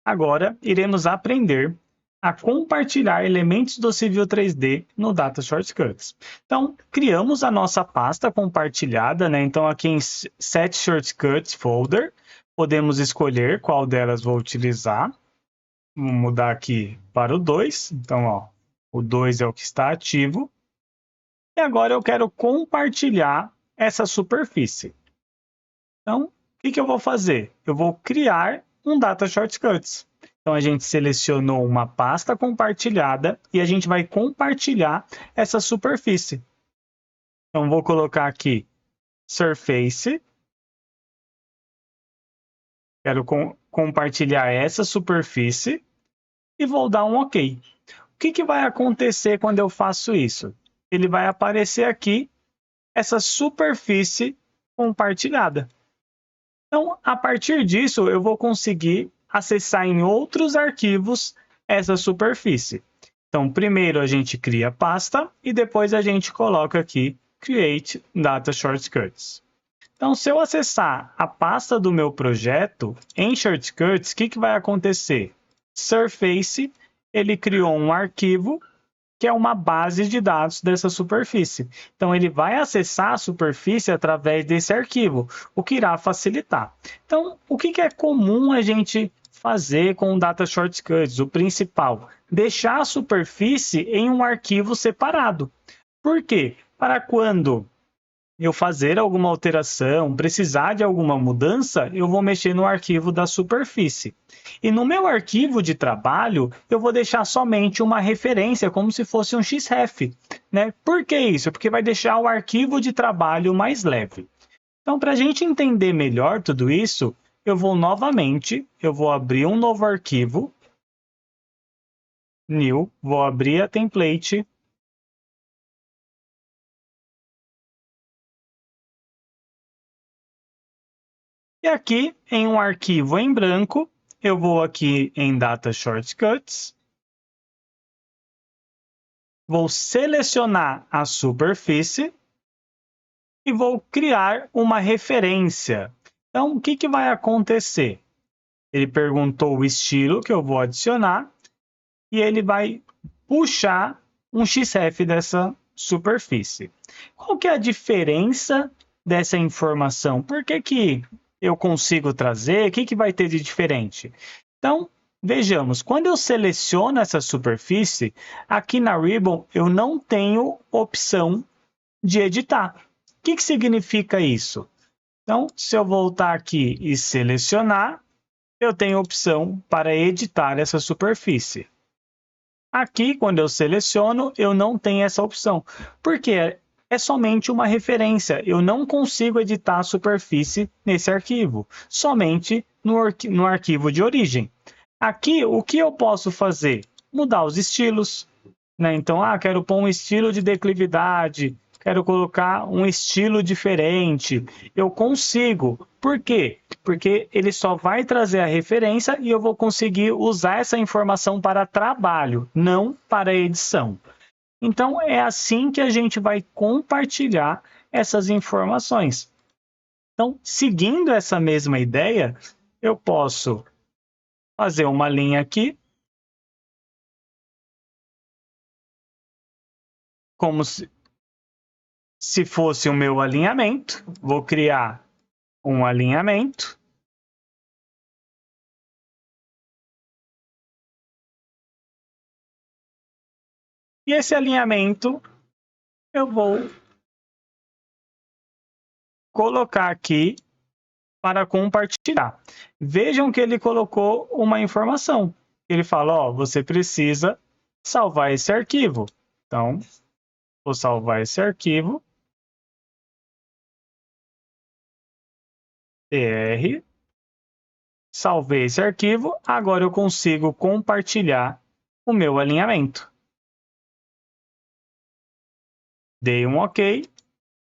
Agora, iremos aprender a compartilhar elementos do Civil 3D no Data Shortcuts. Então, criamos a nossa pasta compartilhada, né? Então, aqui em Set Shortcuts Folder, podemos escolher qual delas vou utilizar. Vou mudar aqui para o 2. Então, ó, o 2 é o que está ativo. E agora eu quero compartilhar essa superfície. Então, o que eu vou fazer? Eu vou criar um Data Shortcuts. Então, a gente selecionou uma pasta compartilhada e a gente vai compartilhar essa superfície. Então, vou colocar aqui Surface. Quero compartilhar essa superfície e vou dar um OK. O que vai acontecer quando eu faço isso? Ele vai aparecer aqui essa superfície compartilhada. Então, a partir disso, eu vou conseguir acessar em outros arquivos essa superfície. Então, primeiro a gente cria a pasta e depois a gente coloca aqui Create Data Shortcuts. Então, se eu acessar a pasta do meu projeto em Shortcuts, o que vai acontecer? Surface, ele criou um arquivo que é uma base de dados dessa superfície. Então, ele vai acessar a superfície através desse arquivo, o que irá facilitar. Então, o que é comum a gente fazer com o Data Shortcuts? O principal, deixar a superfície em um arquivo separado. Por quê? Para quando eu fazer alguma alteração, precisar de alguma mudança, eu vou mexer no arquivo da superfície. E no meu arquivo de trabalho, eu vou deixar somente uma referência, como se fosse um XREF, né? Por que isso? Porque vai deixar o arquivo de trabalho mais leve. Então, para a gente entender melhor tudo isso, eu vou abrir um novo arquivo, New, vou abrir a template. E aqui, em um arquivo em branco, eu vou aqui em Data Shortcuts, vou selecionar a superfície e vou criar uma referência. Então, o que vai acontecer? Ele perguntou o estilo que eu vou adicionar e ele vai puxar um XREF dessa superfície. Qual que é a diferença dessa informação? Por que eu consigo trazer? O que vai ter de diferente? Então, vejamos, quando eu seleciono essa superfície, aqui na Ribbon eu não tenho opção de editar. O que significa isso? Então, se eu voltar aqui e selecionar, eu tenho opção para editar essa superfície. Aqui, quando eu seleciono, eu não tenho essa opção, porque é somente uma referência. Eu não consigo editar a superfície nesse arquivo, somente no arquivo de origem. Aqui, o que eu posso fazer? Mudar os estilos, né? Então, quero pôr um estilo de declividade, quero colocar um estilo diferente. Eu consigo. Por quê? Porque ele só vai trazer a referência e eu vou conseguir usar essa informação para trabalho, não para edição. Então, é assim que a gente vai compartilhar essas informações. Então, seguindo essa mesma ideia, eu posso fazer uma linha aqui, como se fosse o meu alinhamento. Vou criar um alinhamento. E esse alinhamento eu vou colocar aqui para compartilhar. Vejam que ele colocou uma informação. Ele fala, ó, você precisa salvar esse arquivo. Então, vou salvar esse arquivo. TR. Salvei esse arquivo. Agora eu consigo compartilhar o meu alinhamento. Dei um OK.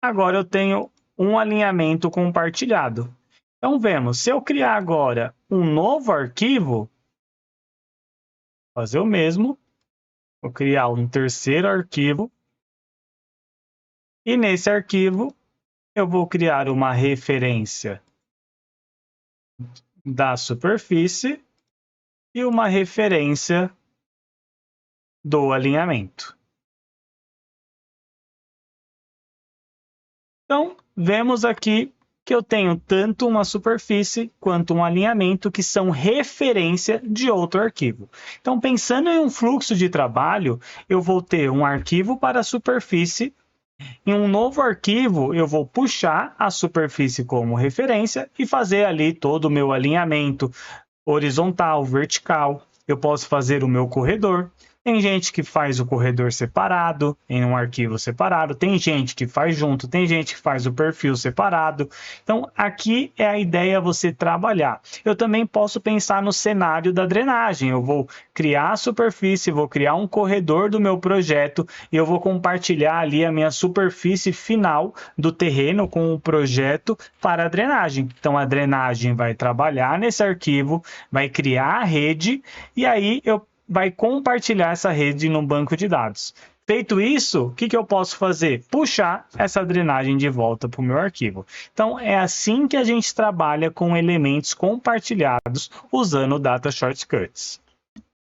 Agora eu tenho um alinhamento compartilhado. Então, vemos, se eu criar agora um novo arquivo, fazer o mesmo, vou criar um terceiro arquivo, e nesse arquivo eu vou criar uma referência da superfície e uma referência do alinhamento. Então, vemos aqui que eu tenho tanto uma superfície quanto um alinhamento que são referência de outro arquivo. Então, pensando em um fluxo de trabalho, eu vou ter um arquivo para a superfície. Em um novo arquivo, eu vou puxar a superfície como referência e fazer ali todo o meu alinhamento horizontal, vertical. Eu posso fazer o meu corredor. Tem gente que faz o corredor separado, em um arquivo separado. Tem gente que faz junto, tem gente que faz o perfil separado. Então, aqui é a ideia você trabalhar. Eu também posso pensar no cenário da drenagem. Eu vou criar a superfície, vou criar um corredor do meu projeto e eu vou compartilhar ali a minha superfície final do terreno com o projeto para a drenagem. Então, a drenagem vai trabalhar nesse arquivo, vai criar a rede e aí vai compartilhar essa rede no banco de dados. Feito isso, o que eu posso fazer? Puxar essa drenagem de volta para o meu arquivo. Então, é assim que a gente trabalha com elementos compartilhados usando o Data Shortcuts.